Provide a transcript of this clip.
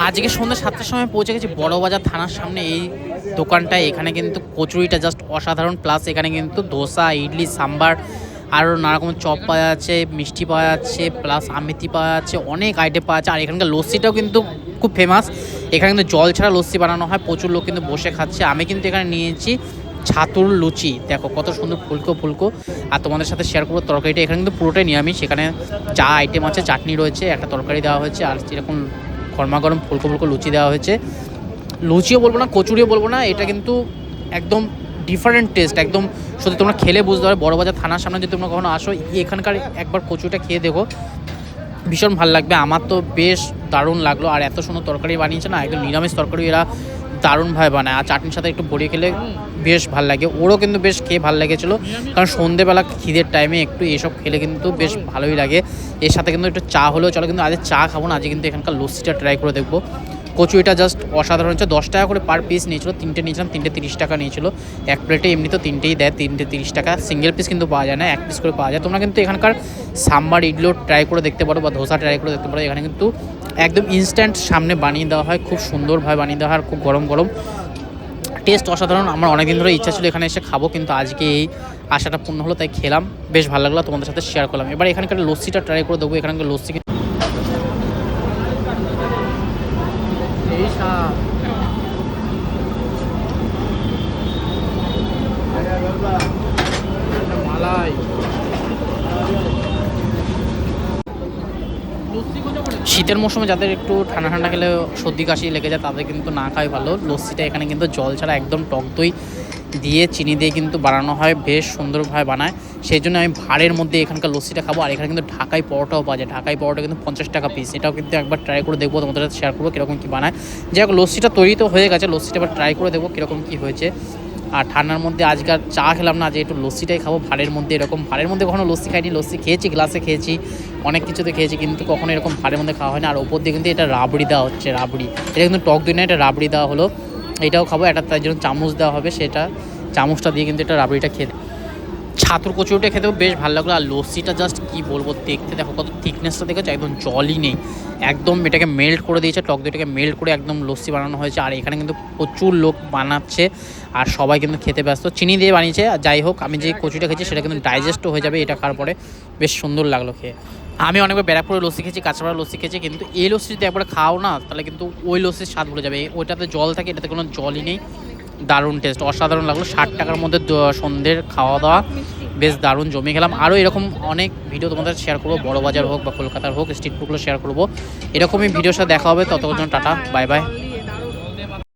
আজকে সন্ধ্যা 7টার সময় পৌঁছে গেছি বড়বাজার থানার সামনে। এই দোকানটায় এখানে কিন্তু কচুরিটা জাস্ট অসাধারণ, প্লাস এখানে কিন্তু ধোসা, ইডলি, সাম্বার আরও নানা রকম চপ পাওয়া যাচ্ছে, মিষ্টি পাওয়া যাচ্ছে, প্লাস আমেথি পাওয়া যাচ্ছে, অনেক আইটেম পাওয়া যাচ্ছে। আর এখানকার লস্যিটাও কিন্তু খুব ফেমাস। এখানে কিন্তু জল ছাড়া লস্যি বানানো হয়, প্রচুর লোক কিন্তু বসে খাচ্ছে। আমি কিন্তু এখানে নিয়েছি ছাতুর লুচি, দেখো কত সুন্দর ফুলকো ফুলকো। আর তোমাদের সাথে শেয়ার করবো তরকারিটা। এখানে কিন্তু পুরোটাই নিরামিষ, সেখানে যা আইটেম আছে, চাটনি রয়েছে, একটা তরকারি দেওয়া হয়েছে, আর এরকম গরমা গরম ফুলকো ফুলকো লুচি দেওয়া হয়েছে। লুচিও বলবো না, কচুরিও বলবো না, এটা কিন্তু একদম ডিফারেন্ট টেস্ট। একদম সত্যি তোমরা খেলে বুঝতে পারবে। বড়বাজার থানার সামনে যদি তোমরা কখনো আসো, এখানকার একবার কচুরিটা খেয়ে দেখো, ভীষণ ভালো লাগবে। আমার তো বেশ দারুণ লাগলো। আর এত সুন্দর তরকারি বানিয়েছে না, একদম নিরামিষ তরকারি এরা দারুণভাবে বানায়। আর চাটনির সাথে একটু ভরিয়ে খেলে বেশ ভালো লাগে। ওরও কিন্তু বেশ খেয়ে ভালো লেগেছিলো, কারণ সন্ধেবেলা খিদের টাইমে একটু এসব খেলে কিন্তু বেশ ভালোই লাগে। এর সাথে কিন্তু একটু চা হলেও চলো, কিন্তু আজ চা খাবো না, আজকে কিন্তু এখানকার লস্যিটা ট্রাই করে দেখবো। কচুরিটা জাস্ট অসাধারণ হচ্ছে। 10 টাকা করে পার পিস নিয়েছিল, তিনটে নিয়েছিলাম, 3টে 30 টাকা নিয়েছিল। এক প্লেটে এমনি তো 3টেই দেয়, 3টে 30 টাকা। সিঙ্গেল পিস কিন্তু পাওয়া যায় না, এক পিস করে পাওয়া যায়। তোমরা কিন্তু এখানকার সাম্বার, ইডলিও ট্রাই করে দেখতে পারো, বা ধোসা ট্রাই করে দেখতে পারো। এখানে কিন্তু একদম ইনস্ট্যান্ট সামনে বানিয়ে দেওয়া হয়, খুব সুন্দরভাবে বানিয়ে দেওয়া হয়, আর খুব গরম গরম। টেস্ট অসাধারণ। আমার অনেকদিন ধরে ইচ্ছা ছিল এখানে এসে খাবো, কিন্তু আজকে এই আশাটা পূর্ণ হলো, তাই খেলাম, বেশ ভালো লাগলো, তোমাদের সাথে শেয়ার করলাম। এবার এখানকার লস্যিটা ট্রাই করে দেবো। এখানকার লস্যি মালাই শীতের মৌসুমে যাদের একটু ঠান্ডা ঠান্ডা খেলে সর্দি কাশি লেগে যায়, তাদের কিন্তু না খাওয়াই ভালো। লস্যিটা এখানে কিন্তু জল ছাড়া একদম টক দই দিয়ে, চিনি দিয়ে কিন্তু বানানো হয়, বেশ সুন্দরভাবে বানায়। সেই জন্য আমি ভাড়ের মধ্যে এখানকার লস্যিটা খাবো। আর এখানে কিন্তু ঢাকাই পরোটাও পাওয়া যায়, ঢাকাই পরোটা কিন্তু 50 টাকা পিস। এটাও কিন্তু একবার ট্রাই করে দেখবো, তোমাদের সাথে শেয়ার করবো কীরকম কী বানায়। যাই হোক, লস্যিটা তৈরি তো হয়ে গেছে, লস্যিটা এবার ট্রাই করে দেখবো কীরকম কী হয়েছে। আর ঠান্ডার মধ্যে আজকাল চা খেলাম না, যে একটু লস্যিটাই খাবো ভাড়ের মধ্যে। এরকম ভাড়ের মধ্যে কখনো লস্যি খাইনি, লস্যি খেয়েছি, গ্লাসে খেয়েছি, অনেক কিছুতে খেয়েছি, কিন্তু কখনো এরকম ভাড়ের মধ্যে খাওয়া হয় না। আর ওপর দিয়ে কিন্তু এটা রাবড়ি দেওয়া হচ্ছে, রাবড়ি। এটা কিন্তু টক দই না, এটা রাবড়ি দেওয়া হলো। এটাও খাবো, এটা তার জন্য চামচ দেওয়া হবে, সেটা চামচটা দিয়ে কিন্তু এটা রাবড়িটা খেতে। ছাতুর কচুরিটা খেতেও বেশ ভালো লাগলো। আর লস্যিটা জাস্ট কী বলবো, দেখতে দেখো কত থিকনেসটা দেখেছো, একদম জলই নেই, একদম এটাকে মেল্ট করে দিয়েছে, টক দইটাকে মেল্ট করে একদম লস্যি বানানো হয়েছে। আর এখানে কিন্তু প্রচুর লোক বানাচ্ছে, আর সবাই কিন্তু খেতে ব্যস্ত। চিনি দিয়ে বানিয়েছে। আর যাই হোক, আমি যে কচুরিটা খেয়েছি সেটা কিন্তু ডাইজেস্টও হয়ে যাবে এটা খাওয়ার পরে, বেশ সুন্দর লাগলো খেয়ে। আমি অনেকবার ব্যারাকপুরে লস্যি খেয়েছি, কাঁচরাপাড়া লস্যি খেয়েছি, কিন্তু এই লস্যি যদি একবার খাও না, তাহলে কিন্তু ওই লস্যির স্বাদ ভুলে যাবে। ওইটাতে জল থাকে, এটাতে কোনো জলই নেই। দারুণ টেস্ট, অসাধারণ লাগলো। 60 টাকার মধ্যে সন্ধ্যের খাওয়া দাওয়া বেশ দারুণ জমে গেলাম। আরও এরকম অনেক ভিডিও তোমাদের শেয়ার করবো, বড়বাজার হোক বা কলকাতার হোক, স্ট্রিট ফুডগুলো শেয়ার করবো। এরকমই ভিডিওর সাথে দেখা হবে, ততক্ষণ টাটা, বাই বাই।